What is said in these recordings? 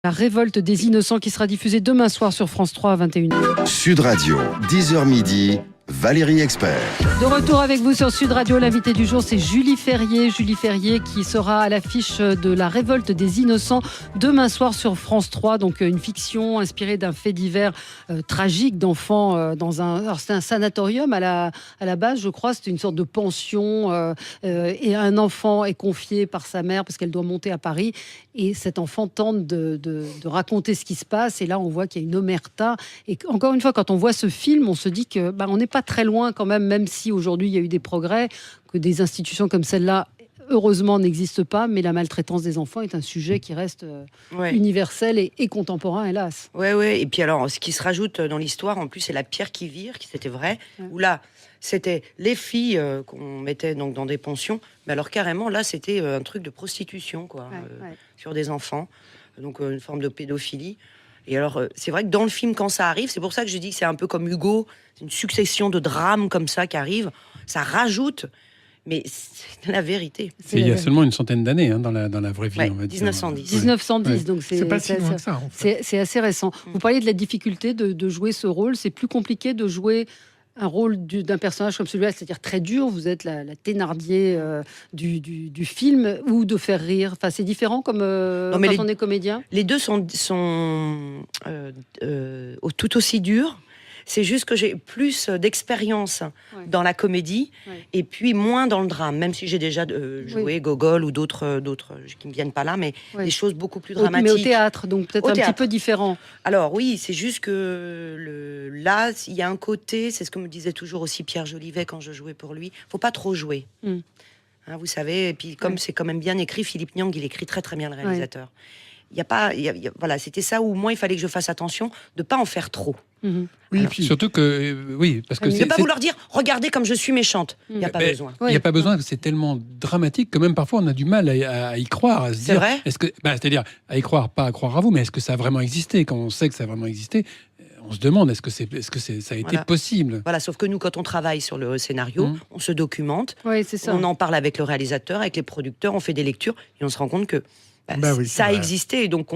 La révolte des innocents qui sera diffusée demain soir sur France 3 à 21h. Sud Radio, 10h midi, Valérie Expert. De retour avec vous sur Sud Radio, l'invité du jour c'est Julie Ferrier. Julie Ferrier qui sera à l'affiche de La révolte des innocents demain soir sur France 3. Donc une fiction inspirée d'un fait divers tragique d'enfants dans un... Alors c'était un sanatorium à la base, je crois. C'était une sorte de pension et un enfant est confié par sa mère parce qu'elle doit monter à Paris. Et cet enfant tente de raconter ce qui se passe. Et là, on voit qu'il y a une omerta. Et encore une fois, quand on voit ce film, on se dit que on n'est pas très loin quand même si aujourd'hui il y a eu des progrès, que des institutions comme celle-là, heureusement, n'existent pas. Mais la maltraitance des enfants est un sujet qui reste universel et contemporain, hélas. Oui. Et puis alors, ce qui se rajoute dans l'histoire, en plus, c'est la pierre qui vire, qui c'était vrai, où là, c'était les filles qu'on mettait donc dans des pensions. Mais alors carrément, là, c'était un truc de prostitution, quoi, sur des enfants. Donc une forme de pédophilie. Et alors, c'est vrai que dans le film, quand ça arrive, c'est pour ça que je dis que c'est un peu comme Hugo, c'est une succession de drames comme ça qui arrivent. Ça rajoute, mais c'est la vérité. Il y a seulement une centaine d'années dans la vraie vie, on va dire. 1910. 1910, donc c'est pas si loin que ça. En fait. C'est assez récent. Vous parliez de la difficulté de jouer ce rôle. C'est plus compliqué de jouer un rôle d'un personnage comme celui-là, c'est-à-dire très dur, vous êtes la Thénardier du film, ou de faire rire. Enfin, c'est différent comme quand on est comédien. Les deux sont tout aussi durs. C'est juste que j'ai plus d'expérience dans la comédie et puis moins dans le drame, même si j'ai déjà joué Gogol ou d'autres qui ne me viennent pas là, mais des choses beaucoup plus dramatiques. Mais au théâtre, donc peut-être petit peu différent. Alors oui, c'est juste que là, il y a un côté, c'est ce que me disait toujours aussi Pierre Jolivet quand je jouais pour lui, faut pas trop jouer. Vous savez, et puis comme c'est quand même bien écrit, Philippe Niang, il écrit très très bien, le réalisateur. Voilà, c'était ça où moi il fallait que je fasse attention de pas en faire trop. Oui, puis surtout que parce que de pas vouloir dire regardez comme je suis méchante. Il n'y a pas besoin. Il n'y a pas besoin. C'est tellement dramatique que même parfois on a du mal à y croire, à se dire. Vrai. C'est-à-dire à y croire, pas à croire à vous, mais est-ce que ça a vraiment existé? Quand on sait que ça a vraiment existé, on se demande est-ce que ça a été possible. Voilà, sauf que nous, quand on travaille sur le scénario, on se documente, c'est ça. On en parle avec le réalisateur, avec les producteurs, on fait des lectures et on se rend compte que ça a existé. Donc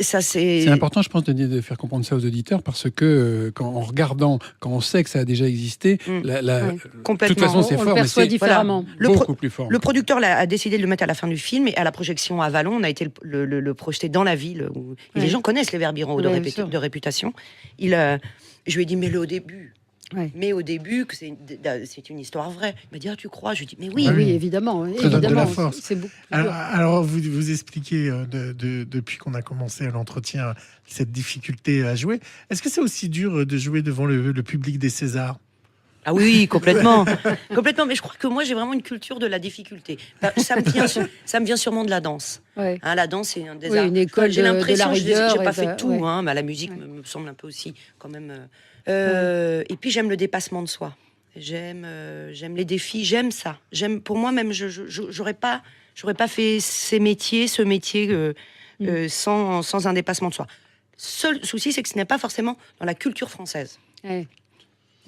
c'est important, je pense, de faire comprendre ça aux auditeurs, parce que en regardant, quand on sait que ça a déjà existé, de toute façon c'est on fort, le perçoit différemment. Beaucoup plus fort. Le producteur a décidé de le mettre à la fin du film, et à la projection à Vallon, on a été le projeter dans la ville où et les gens connaissent les Verbirons de réputation. Je lui ai dit mets-le au début. Mais au début, que c'est une histoire vraie. Il m'a dit tu crois? Je lui ai dit mais oui. Oui, évidemment. Ça donne de la force. C'est beaucoup plus alors vous expliquez depuis qu'on a commencé l'entretien cette difficulté à jouer. Est-ce que c'est aussi dur de jouer devant le public des Césars? Ah oui, complètement. Complètement. Mais je crois que moi, j'ai vraiment une culture de la difficulté. Ça me vient sûrement de la danse. La danse, c'est un des arts. Une école j'ai l'impression, de la rigueur. J'ai pas fait tout. Mais la musique me semble un peu aussi, quand même. Et puis, j'aime le dépassement de soi. J'aime les défis. J'aime ça. Pour moi, même, j'aurais pas fait ce métier sans un dépassement de soi. Seul souci, c'est que ce n'est pas forcément dans la culture française.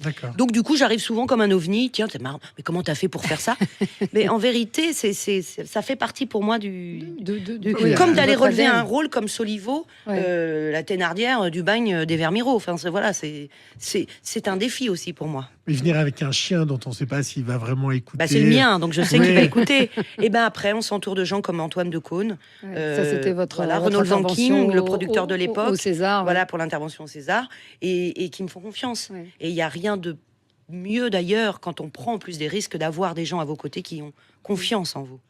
D'accord. Donc du coup, j'arrive souvent comme un ovni. Tiens, c'est marrant. Mais comment t'as fait pour faire ça? Mais en vérité, ça fait partie pour moi comme d'aller relever un rôle comme Soliveau, la Thénardière du bagne des Vermiro. Enfin, c'est un défi aussi pour moi. Mais venir avec un chien dont on ne sait pas s'il va vraiment écouter. C'est le mien, donc je sais qu'il va écouter. Et après, on s'entoure de gens comme Antoine Decaune. Ça, c'était votre Renaud Vanking, le producteur de l'époque. Au César. Voilà, pour l'intervention au César. Et qui me font confiance. Et il n'y a rien de mieux d'ailleurs quand on prend en plus des risques d'avoir des gens à vos côtés qui ont confiance en vous.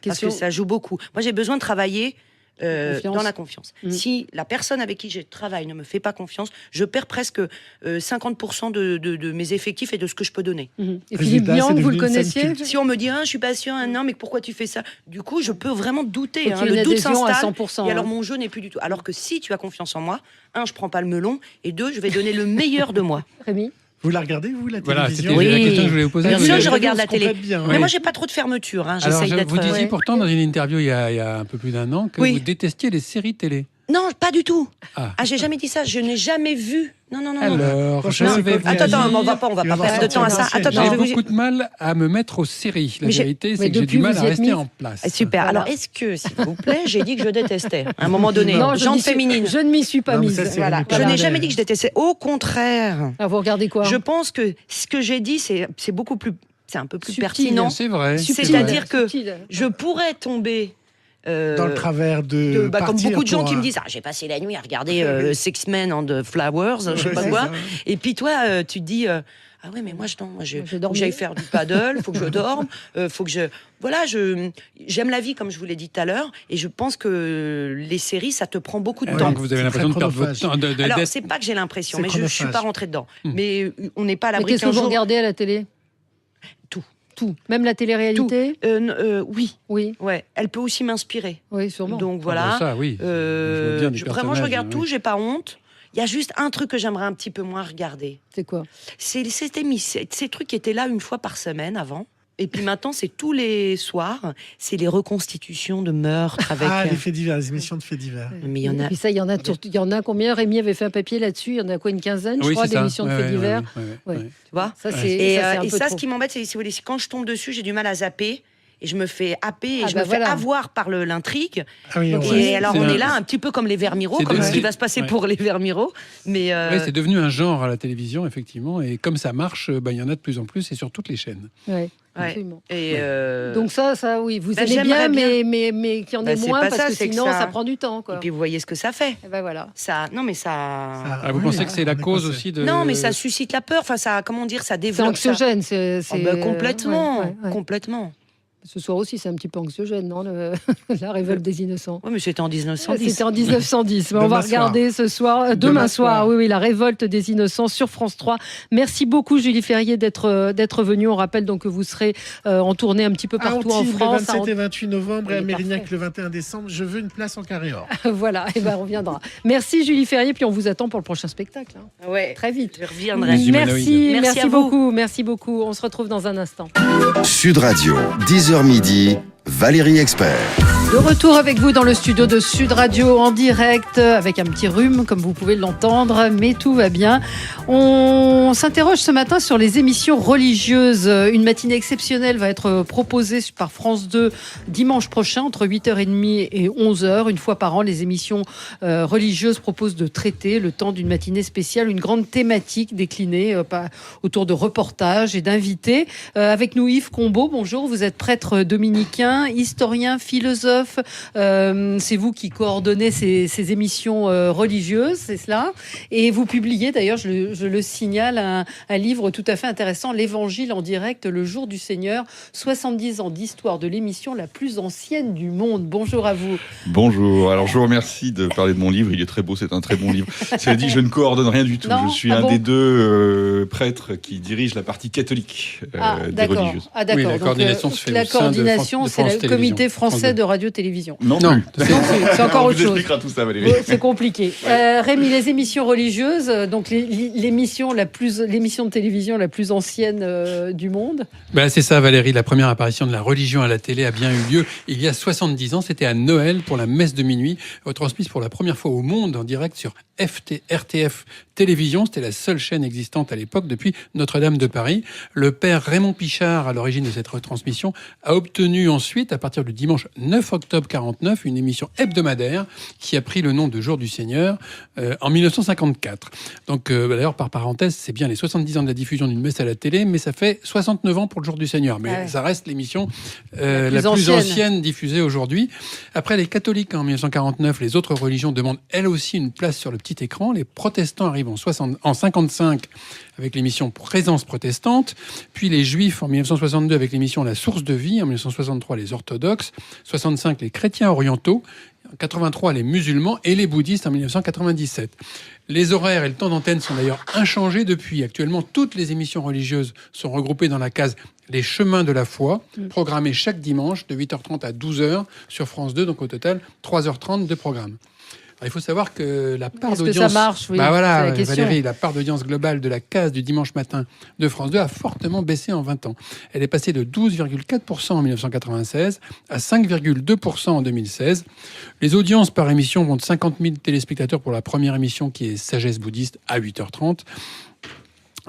Parce que ça joue beaucoup. Moi, j'ai besoin de travailler dans la confiance. Si la personne avec qui je travaille ne me fait pas confiance, je perds presque 50% de mes effectifs et de ce que je peux donner. Et Philippe Niang, vous le connaissiez? Si on me dit je suis pas sûr, non, mais pourquoi tu fais ça? Du coup, je peux vraiment douter. Le doute s'installe à 100%. Et alors mon jeu n'est plus du tout. Alors que si tu as confiance en moi, je prends pas le melon, et deux, je vais donner le meilleur de moi. Rémi? Vous la regardez, vous, la Voilà, télévision? c'était la question que je voulais vous poser. Bien sûr, je regarde la télé. Mais moi, j'ai pas trop de fermeture. Alors, vous disiez pourtant dans une interview il y a un peu plus d'un an que vous détestiez les séries télé. Non, pas du tout. Ah. J'ai jamais dit ça. Je n'ai jamais vu. Non. Alors, je vais vous Attends, dire- on va pas perdre de temps à ça. Attends, je J'ai vais vous beaucoup de mal à me mettre aux séries. La Mais j'ai- vérité, mais c'est que j'ai depuis, du mal vous à y êtes rester mis. en place. Super. Voilà. Alors, est-ce que, s'il vous plaît, j'ai dit que je détestais à un moment donné. Non, je Genre n'y suis- féminine. Je ne m'y suis pas Non, mais mise. ça, c'est Voilà. une Je Voilà. n'ai jamais dit que je détestais. Au contraire. Ah, vous regardez quoi? Je pense que ce que j'ai dit, c'est beaucoup plus. C'est un peu plus Subtil. pertinent. C'est vrai. C'est-à-dire que Subtil. je pourrais tomber. Dans le travers de comme partir beaucoup de gens pour qui me un- disent j'ai passé la nuit à regarder Six Men and the Flowers, je sais Ouais, pas c'est quoi. ça. Et puis toi, tu te dis ah ouais, mais moi je faut que dormais. j'aille faire du paddle, faut que je dorme, faut que j'aime la vie comme je vous l'ai dit tout à l'heure, et je pense que les séries ça te prend beaucoup de temps. Donc vous avez C'est l'impression de très perdre votre temps. Alors d'être- c'est pas que j'ai l'impression, C'est mais je suis chronophage. pas rentrée dedans. Mais on n'est pas à Mais l'abri qu'est-ce que qu'un vous jour. regardez à la télé? Tout. Même la télé-réalité? Oui, Oui, ouais, elle peut aussi m'inspirer. oui, sûrement. Donc Ah, voilà. bah ça, oui. Je vois bien des Vraiment, je personnages, regarde tout, oui. j'ai pas honte. Il y a juste un truc que j'aimerais un petit peu moins regarder. C'est quoi? C'est ces trucs qui étaient là une fois par semaine avant. Et puis maintenant, c'est tous les soirs. C'est les reconstitutions de meurtres avec. Ah, les faits divers, les émissions de faits divers. Mais il y en Et a. puis ça, il y en a combien? Rémi avait fait un papier là-dessus. Il y en a quoi, une quinzaine, je Oui, crois, c'est ça. d'émissions de Ouais, faits ouais, divers. ouais. Tu vois Ça, Ouais. c'est Et, ça, c'est un et peu ça, trop. ce qui m'embête, c'est si vous voulez, c'est quand je tombe dessus, j'ai du mal à zapper. Et je me fais happer et Ah je bah me voilà. fais avoir par l'intrigue. Ah oui, Donc, Et alors, c'est on un- est là un petit peu comme les Vermiro, c'est comme de- ce qui c'est- va se passer ouais. pour les Vermiro. Mais Oui, c'est devenu un genre à la télévision, effectivement. Et comme ça marche, il y en a de plus en plus et sur toutes les chaînes. Ouais, Ouais. absolument. et Donc ça, oui, vous Bah, aimez bien, j'aimerais bien. mais qu'il y en ait Bah, c'est moins pas parce ça, que c'est que sinon, ça- ça prend du temps, quoi. et puis vous voyez ce que ça fait. Et ben voilà. Non, mais ça. Ah, vous pensez que c'est la cause aussi de... Non, mais ça suscite la peur. Enfin, ça, comment dire, ça C'est développe. ça. anxiogène, Complètement, ouais. complètement. Ce soir aussi, c'est un petit peu anxiogène, non, la révolte des innocents. Oui, mais c'était en 1910. C'était en 1910. Mais on va Demain soir. regarder ce soir, demain soir, oui, la révolte des innocents sur France 3. Merci beaucoup, Julie Ferrier, d'être venue. On rappelle donc que vous serez en tournée un petit peu À partout en Antibes, France. le 27 et 28 novembre, et à Oui, Mérignac parfait. le 21 décembre. Je veux une place en carré or. Voilà, et ben on reviendra. Merci, Julie Ferrier, puis on vous attend pour le prochain spectacle. Hein. Ouais, Très vite. je reviendrai. Les humanoïdes. Merci à vous. Merci beaucoup. On se retrouve dans un instant. Sud Radio, 10h midi, Valérie Expert. De retour avec vous dans le studio de Sud Radio en direct, avec un petit rhume, comme vous pouvez l'entendre, mais tout va bien. On s'interroge ce matin sur les émissions religieuses. Une matinée exceptionnelle va être proposée par France 2 dimanche prochain, entre 8h30 et 11h. Une fois par an, les émissions religieuses proposent de traiter, le temps d'une matinée spéciale, une grande thématique déclinée autour de reportages et d'invités. Avec nous, Yves Combeau, bonjour, vous êtes prêtre dominicain, historien, philosophe. C'est vous qui coordonnez ces émissions religieuses, c'est cela. Et vous publiez, d'ailleurs, je le signale, un livre tout à fait intéressant, L'Évangile en direct, le jour du Seigneur, 70 ans d'histoire de l'émission la plus ancienne du monde. Bonjour à vous. Bonjour, alors je vous remercie de parler de mon livre, il est très beau, c'est un très bon livre. Cela dit, je ne coordonne rien du tout, Non, je suis ah un bon des deux prêtres qui dirige la partie catholique des d'accord. religieuses. Ah, d'accord. Oui, la Donc, coordination se fait la au sein de coordination, France- de c'est France le Télévisions. comité France français 2. de radio-télévision. Non, Non, plus. C'est encore On autre vous chose. expliquera tout ça, Valérie. C'est compliqué. Rémi, les émissions religieuses, donc l'émission de télévision la plus ancienne du monde. C'est ça, Valérie. La première apparition de la religion à la télé a bien eu lieu il y a 70 ans. C'était à Noël pour la messe de minuit, retransmise pour la première fois au monde en direct sur RTF Télévision. C'était la seule chaîne existante à l'époque depuis Notre-Dame de Paris. Le père Raymond Pichard, à l'origine de cette retransmission, a obtenu ensuite, à partir du dimanche 9 octobre 49, une émission hebdomadaire qui a pris le nom de Jour du Seigneur en 1954. Donc, d'ailleurs, par parenthèse, c'est bien les 70 ans de la diffusion d'une messe à la télé, mais ça fait 69 ans pour le Jour du Seigneur. Mais ça reste l'émission la plus ancienne diffusée aujourd'hui. Après les catholiques en 1949, les autres religions demandent elles aussi une place sur le petit écran. Les protestants arrivent en 55 avec l'émission Présence protestante, puis les juifs en 1962 avec l'émission La source de vie, en 1963 les orthodoxes, 65 les chrétiens orientaux, en 83 les musulmans et les bouddhistes en 1997. Les horaires et le temps d'antenne sont d'ailleurs inchangés depuis. Actuellement, toutes les émissions religieuses sont regroupées dans la case Les Chemins de la foi, programmées chaque dimanche de 8h30 à 12h sur France 2, donc au total 3h30 de programme. Il faut savoir que la part Est-ce que d'audience... ça marche, oui, Bah voilà, c'est la question. Valérie, la part d'audience globale de la case du dimanche matin de France 2 a fortement baissé en 20 ans. Elle est passée de 12,4% en 1996 à 5,2% en 2016. Les audiences par émission vont de 50 000 téléspectateurs pour la première émission qui est Sagesse bouddhiste à 8h30.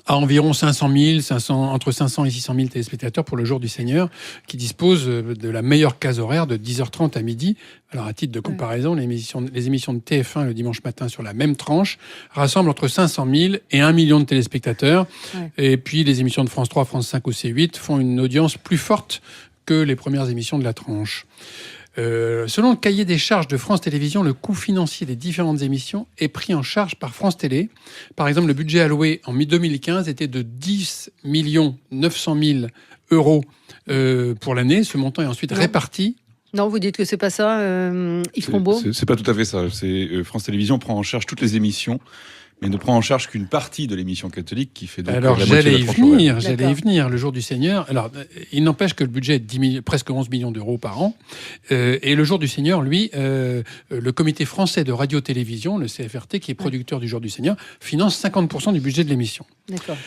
À environ 500 000, entre 500 et 600 000 téléspectateurs pour le Jour du Seigneur, qui dispose de la meilleure case horaire de 10h30 à midi. Alors, à titre de comparaison, les émissions de TF1 le dimanche matin sur la même tranche rassemblent entre 500 000 et 1 million de téléspectateurs. Ouais. Et puis, les émissions de France 3, France 5 ou C8 font une audience plus forte que les premières émissions de la tranche. Selon le cahier des charges de France Télévisions, le coût financier des différentes émissions est pris en charge par France Télé. Par exemple, le budget alloué en 2015 était de 10 900 000 euros pour l'année. Ce montant est ensuite réparti. Non, vous dites que c'est pas ça, Yves Combeau ? C'est pas tout à fait ça. France Télévisions prend en charge toutes les émissions, mais ne prend en charge qu'une partie de l'émission catholique qui fait donc alors, la moitié de la tranche horaire. J'allais y venir, le Jour du Seigneur. Alors, il n'empêche que le budget est presque 11 millions d'euros par an. Et le Jour du Seigneur, lui, le Comité français de radio-télévision, le CFRT, qui est producteur du Jour du Seigneur, finance 50% du budget de l'émission. D'accord.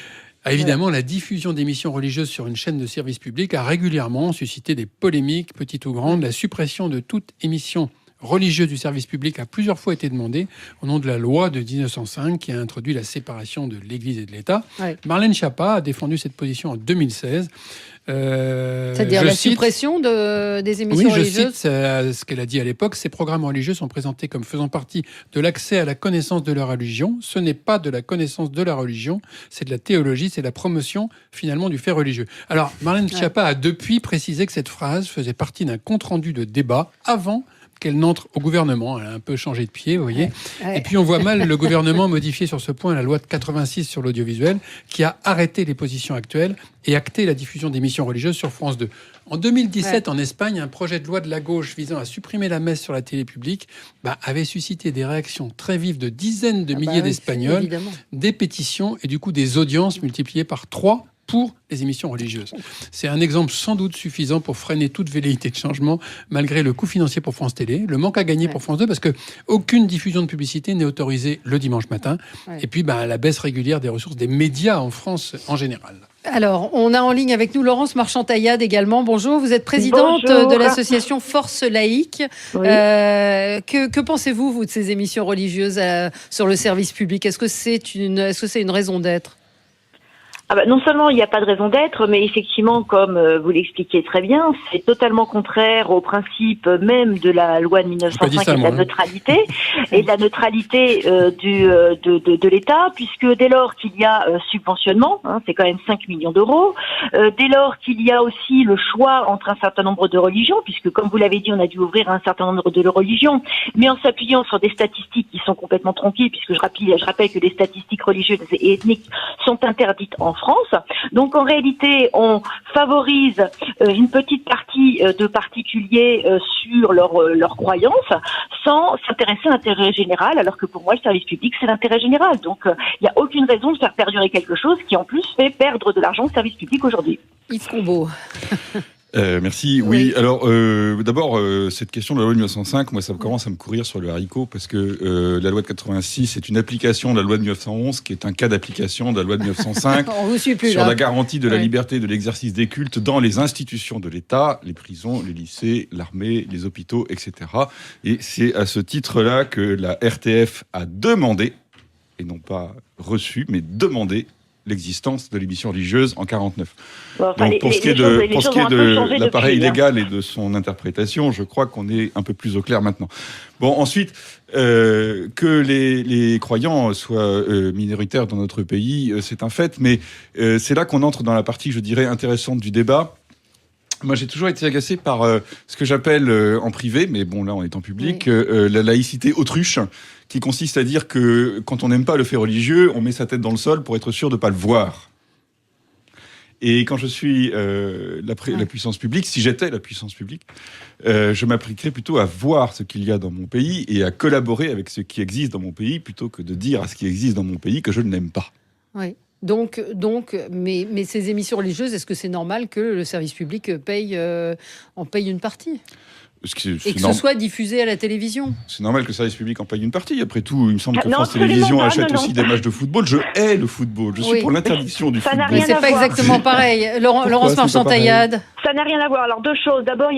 Évidemment, la diffusion d'émissions religieuses sur une chaîne de service public a régulièrement suscité des polémiques, petites ou grandes. La suppression de toute émission religieuse du service public a plusieurs fois été demandée au nom de la loi de 1905 qui a introduit la séparation de l'Église et de l'État. Ouais. Marlène Schiappa a défendu cette position en 2016. C'est-à-dire la suppression des émissions religieuses. Oui, je cite ce qu'elle a dit à l'époque. Ces programmes religieux sont présentés comme faisant partie de l'accès à la connaissance de la religion. Ce n'est pas de la connaissance de la religion, c'est de la théologie, c'est la promotion finalement du fait religieux. Alors, Marlène Schiappa a depuis précisé que cette phrase faisait partie d'un compte-rendu de débat avant qu'elle n'entre au gouvernement. Elle a un peu changé de pied, vous voyez. Ouais. Et puis on voit mal le gouvernement modifier sur ce point la loi de 86 sur l'audiovisuel qui a arrêté les positions actuelles et acté la diffusion d'émissions religieuses sur France 2. En 2017, en Espagne, un projet de loi de la gauche visant à supprimer la messe sur la télé publique avait suscité des réactions très vives de dizaines de milliers d'Espagnols, des pétitions et du coup des audiences multipliées par 3 pour les émissions religieuses. C'est un exemple sans doute suffisant pour freiner toute velléité de changement, malgré le coût financier pour France Télé, le manque à gagner pour France 2, parce qu'aucune diffusion de publicité n'est autorisée le dimanche matin, et puis la baisse régulière des ressources des médias en France en général. Alors, on a en ligne avec nous Laurence Marchand-Taillade également. Bonjour, vous êtes présidente de l'association Force Laïque. Oui. Que pensez-vous, vous, de ces émissions religieuses sur le service public ? Est-ce que c'est une raison d'être ? Non seulement il n'y a pas de raison d'être, mais effectivement, comme vous l'expliquez très bien, c'est totalement contraire au principe même de la loi de 1905 et de la neutralité, et de la neutralité de l'État, puisque dès lors qu'il y a subventionnement, c'est quand même 5 millions d'euros, dès lors qu'il y a aussi le choix entre un certain nombre de religions, puisque comme vous l'avez dit, on a dû ouvrir un certain nombre de religions, mais en s'appuyant sur des statistiques qui sont complètement tronquées, puisque je rappelle que les statistiques religieuses et ethniques sont interdites en France. Donc en réalité, on favorise une petite partie de particuliers sur leurs croyances sans s'intéresser à l'intérêt général, alors que pour moi, le service public, c'est l'intérêt général. Donc il n'y a aucune raison de faire perdurer quelque chose qui en plus fait perdre de l'argent au service public aujourd'hui. Yves Combeau. Merci. Oui. Alors, d'abord, cette question de la loi de 1905, moi, ça commence à me courir sur le haricot parce que la loi de 86 est une application de la loi de 1911, qui est un cas d'application de la loi de 1905 On vous suit plus, sur là. la garantie de la liberté de l'exercice des cultes dans les institutions de l'État, les prisons, les lycées, l'armée, les hôpitaux, etc. Et c'est à ce titre-là que la RTF a demandé, et non pas reçu, mais demandé l'existence de l'émission religieuse en 49. Donc pour ce qui est de l'appareil légal et de son interprétation, je crois qu'on est un peu plus au clair maintenant. Bon, ensuite, que les croyants soient minoritaires dans notre pays, c'est un fait, mais c'est là qu'on entre dans la partie, je dirais, intéressante du débat. Moi, j'ai toujours été agacé par ce que j'appelle en privé, mais bon, là, on est en public, la laïcité autruche, qui consiste à dire que quand on n'aime pas le fait religieux, on met sa tête dans le sol pour être sûr de ne pas le voir. Et quand je suis la puissance publique, si j'étais la puissance publique, je m'appliquerais plutôt à voir ce qu'il y a dans mon pays et à collaborer avec ce qui existe dans mon pays, plutôt que de dire à ce qui existe dans mon pays que je ne l'aime pas. Oui. Donc, mais ces émissions religieuses, est-ce que c'est normal que le service public en paye une partie ? Et que ce soit diffusé à la télévision. C'est normal que le service public en paye une partie. Après tout, il me semble que France Télévisions achète aussi des matchs de football. Je hais le football. Je suis pour l'interdiction du football. Mais c'est pas exactement pareil. Laurence Marchand-Taillade. Ça n'a rien à voir. Alors, deux choses. D'abord,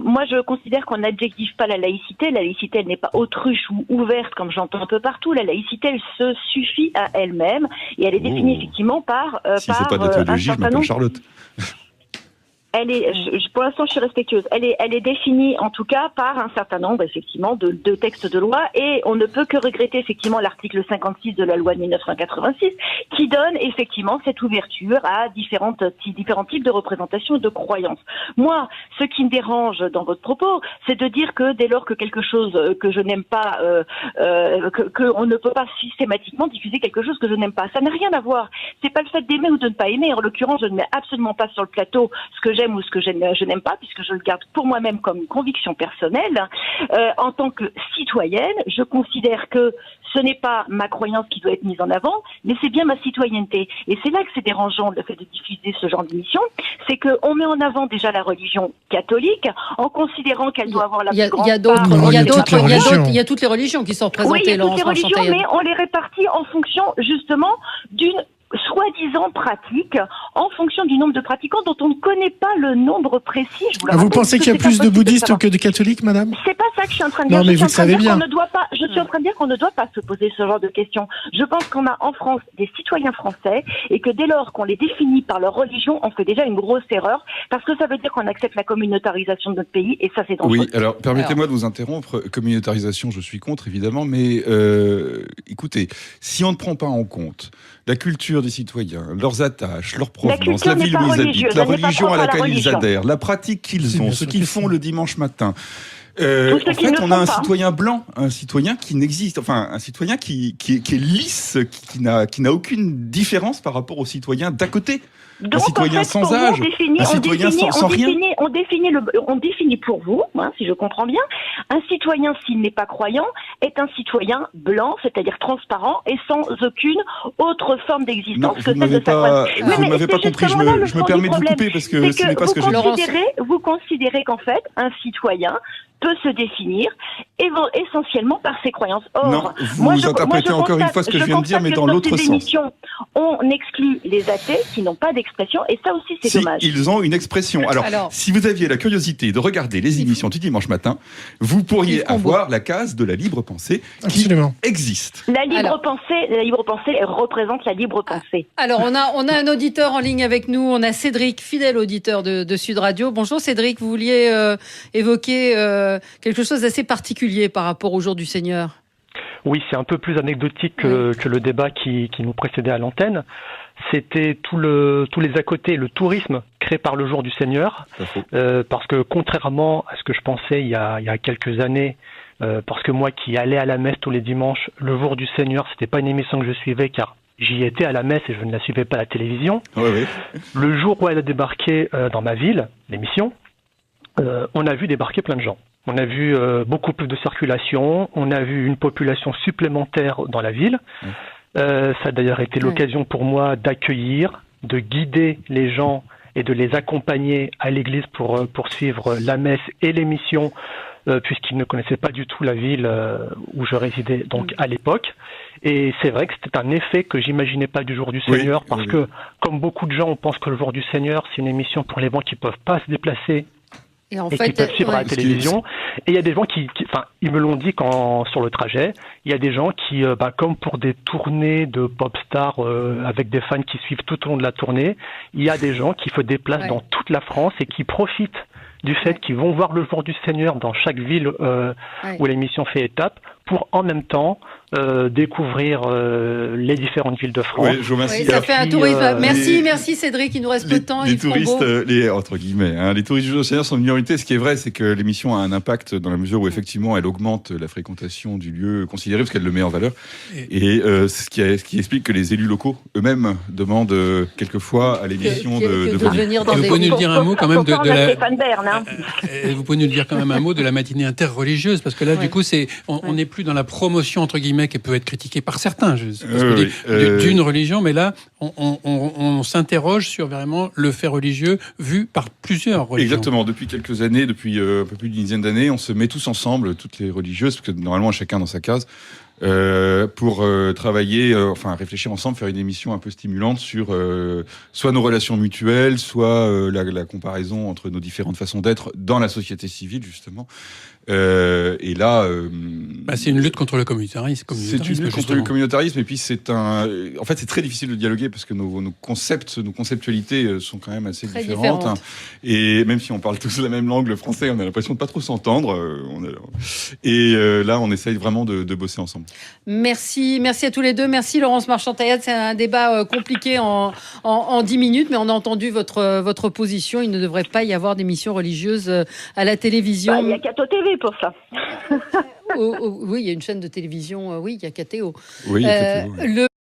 moi, je considère qu'on n'adjective pas la laïcité. La laïcité, elle n'est pas autruche ou ouverte, comme j'entends un peu partout. La laïcité, elle se suffit à elle-même. Et elle est définie, effectivement, par si c'est pas d'idéologie, je m'appelle Charlotte. Pour l'instant, je suis respectueuse. Elle est définie, en tout cas, par un certain nombre, effectivement, de textes de loi, et on ne peut que regretter, effectivement, l'article 56 de la loi de 1986, qui donne, effectivement, cette ouverture à différents types de représentations et de croyances. Moi, ce qui me dérange dans votre propos, c'est de dire que dès lors que quelque chose que je n'aime pas, qu'on ne peut pas systématiquement diffuser quelque chose que je n'aime pas. Ça n'a rien à voir. C'est pas le fait d'aimer ou de ne pas aimer. En l'occurrence, je ne mets absolument pas sur le plateau ce que j'aime ou ce que je n'aime pas, puisque je le garde pour moi-même comme une conviction personnelle. En tant que citoyenne, je considère que ce n'est pas ma croyance qui doit être mise en avant, mais c'est bien ma citoyenneté. Et c'est là que c'est dérangeant le fait de diffuser ce genre d'émission, c'est qu'on met en avant déjà la religion catholique en considérant qu'elle doit avoir la plus grande part. Il y a toutes les religions qui sont représentées. Oui, il y a toutes les religions, mais on les répartit en fonction justement d'une soi-disant pratique, en fonction du nombre de pratiquants dont on ne connaît pas le nombre précis. Vous pensez qu'il y a plus de bouddhistes que de catholiques, madame ? C'est pas ça que je suis en train de dire. Non, mais vous le savez bien. Je suis en train de dire qu'on ne doit pas se poser ce genre de questions. Je pense qu'on a en France des citoyens français et que dès lors qu'on les définit par leur religion, on fait déjà une grosse erreur parce que ça veut dire qu'on accepte la communautarisation de notre pays et ça c'est dangereux. Oui, alors permettez-moi de vous interrompre. Communautarisation, je suis contre évidemment, mais écoutez, si on ne prend pas en compte la culture des citoyens, leurs attaches, leur provenance, la ville où ils habitent, la religion à laquelle ils adhèrent, la pratique qu'ils ont, ce qu'ils font le dimanche matin. En fait, on a un citoyen blanc, un citoyen qui n'existe, enfin un citoyen qui est lisse, qui n'a aucune différence par rapport aux citoyens d'à côté. Donc, un citoyen en fait, sans âge, un citoyen sans rien. On définit pour vous, si je comprends bien, un citoyen s'il n'est pas croyant est un citoyen blanc, c'est-à-dire transparent et sans aucune autre forme d'existence non, que celle de sa croyance. Vous ne m'avez pas compris, je me permets de vous couper parce que ce n'est pas ce que j'ai dit. Vous considérez qu'en fait, un citoyen peut se définir essentiellement par ses croyances. Or, non, vous interprétez encore une fois ce que je viens de dire, mais dans l'autre sens. On exclut les athées qui n'ont pas d'expression, et ça aussi c'est dommage. Ils ont une expression. Alors, si vous aviez la curiosité de regarder les émissions du dimanche matin, vous pourriez avoir la case de la libre pensée qui existe. La libre pensée représente la libre pensée. Alors, on a un auditeur en ligne avec nous. On a Cédric, fidèle auditeur de Sud Radio. Bonjour Cédric, vous vouliez évoquer quelque chose d'assez particulier par rapport au jour du Seigneur. Oui, c'est un peu plus anecdotique que le débat qui nous précédait à l'antenne. C'était tous les à côté, le tourisme créé par le jour du Seigneur. Parce que contrairement à ce que je pensais il y a quelques années, parce que moi qui allais à la messe tous les dimanches, le jour du Seigneur, c'était pas une émission que je suivais car j'y étais à la messe et je ne la suivais pas à la télévision. Oui. Le jour où elle a débarqué dans ma ville, l'émission, on a vu débarquer plein de gens. On a vu beaucoup plus de circulation, on a vu une population supplémentaire dans la ville. Ça a d'ailleurs été l'occasion pour moi d'accueillir, de guider les gens et de les accompagner à l'église pour suivre la messe et l'émission, puisqu'ils ne connaissaient pas du tout la ville où je résidais donc à l'époque. Et c'est vrai que c'était un effet que j'imaginais pas du jour du Seigneur, parce que comme beaucoup de gens, on pense que le jour du Seigneur, c'est une émission pour les gens qui peuvent pas se déplacer. Et qui peuvent suivre à la télévision. Et il y a des gens qui ils me l'ont dit sur le trajet, il y a des gens qui, comme pour des tournées de pop stars avec des fans qui suivent tout au long de la tournée, il y a des gens qui se déplacent dans toute la France et qui profitent du fait qu'ils vont voir le jour du Seigneur dans chaque ville où l'émission fait étape, pour en même temps découvrir les différentes villes de France. Oui, je vous remercie. Ça fait un tourisme. Merci Cédric, il nous reste peu de temps. Les touristes, entre guillemets, les touristes du jour du Seigneur sont une minorité. Ce qui est vrai, c'est que l'émission a un impact dans la mesure où effectivement elle augmente la fréquentation du lieu considéré parce qu'elle le met en valeur. Et ce qui explique que les élus locaux eux-mêmes demandent quelquefois à l'émission de venir dans des... Vous pouvez nous dire un mot quand même de la... Bern, vous pouvez nous dire quand même un mot de la matinée interreligieuse, parce que là du coup on n'est plus plus dans la promotion, entre guillemets, qui peut être critiquée par certains, d'une religion, mais là, on s'interroge sur vraiment le fait religieux vu par plusieurs religions. Exactement. Depuis quelques années, depuis un peu plus d'une dizaine d'années, on se met tous ensemble, toutes les religieuses, parce que normalement, chacun dans sa case, pour travailler, réfléchir ensemble, faire une émission un peu stimulante sur soit nos relations mutuelles, soit la comparaison entre nos différentes façons d'être dans la société civile, justement. Et là, c'est une lutte contre le communautarisme. C'est une lutte contre le communautarisme, et puis en fait, c'est très difficile de dialoguer parce que nos conceptualités sont quand même assez différentes. Hein. Et même si on parle tous la même langue, le français, on a l'impression de pas trop s'entendre. Là, on essaye vraiment de bosser ensemble. Merci à tous les deux. Merci Laurence Marchand-Taillade. C'est un débat compliqué en 10 minutes, mais on a entendu votre position. Il ne devrait pas y avoir d'émissions religieuses à la télévision. Il y a Cato TV pour ça. Oui, il y a une chaîne de télévision. Oui, il y a KTO. Oui, il y a KTO.